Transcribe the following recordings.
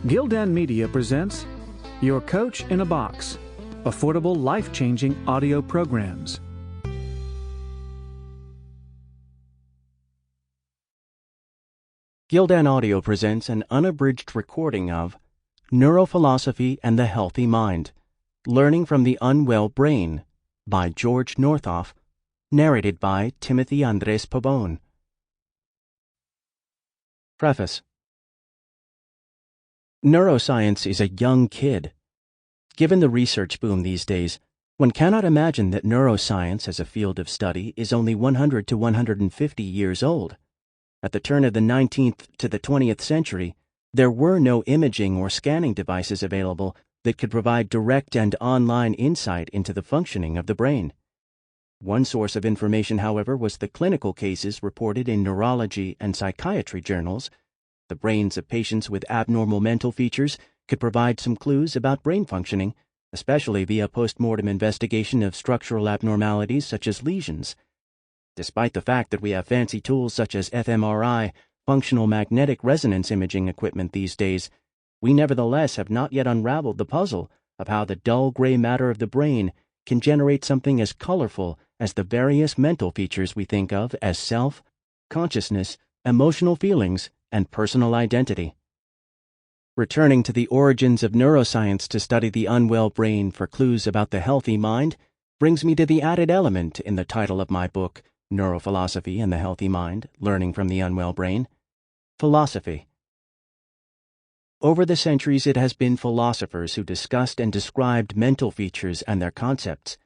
Gildan Media presents Your Coach in a Box, affordable, life-changing audio programs. Gildan Audio presents an unabridged recording of Neuro-Philosophy and the Healthy Mind, Learning from the Unwell Brain by George Northoff, narrated by Timothy Andres Pabon. Preface. Neuroscience is a young kid. Given the research boom these days, one cannot imagine that neuroscience as a field of study is only 100 to 150 years old. At the turn of the 19th to the 20th century, there were no imaging or scanning devices available that could provide direct and online insight into the functioning of the brain. One source of information, however, was the clinical cases reported in neurology and psychiatry journals. The brains of patients with abnormal mental features could provide some clues about brain functioning, especially via post-mortem investigation of structural abnormalities such as lesions. Despite the fact that we have fancy tools such as fMRI, functional magnetic resonance imaging equipment these days, we nevertheless have not yet unraveled the puzzle of how the dull gray matter of the brain can generate something as colorful as the various mental features we think of as self, consciousness, emotional feelings, and personal identity. Returning to the origins of neuroscience to study the unwell brain for clues about the healthy mind brings me to the added element in the title of my book, Neuro-Philosophy and the Healthy Mind, Learning from the Unwell Brain: philosophy. Over the centuries, it has been philosophers who discussed and described mental features and their concepts.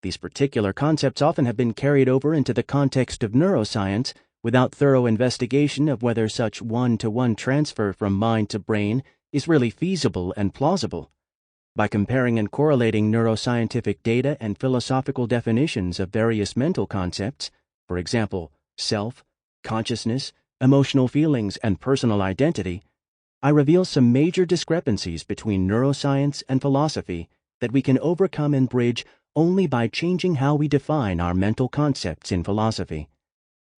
These particular concepts often have been carried over into the context of neuroscience without thorough investigation of whether such one-to-one transfer from mind to brain is really feasible and plausible. By comparing and correlating neuroscientific data and philosophical definitions of various mental concepts, for example, self, consciousness, emotional feelings, and personal identity, I reveal some major discrepancies between neuroscience and philosophy that we can overcome and bridge only by changing how we define our mental concepts in philosophy.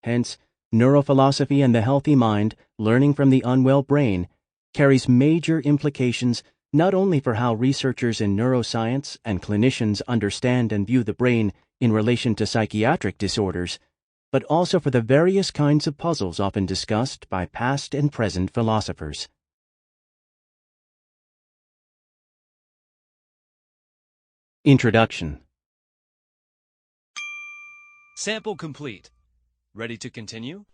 Hence, Neuro-Philosophy and the Healthy Mind, Learning from the Unwell Brain, carries major implications not only for how researchers in neuroscience and clinicians understand and view the brain in relation to psychiatric disorders, but also for the various kinds of puzzles often discussed by past and present philosophers. Introduction. Sample complete. Ready to continue?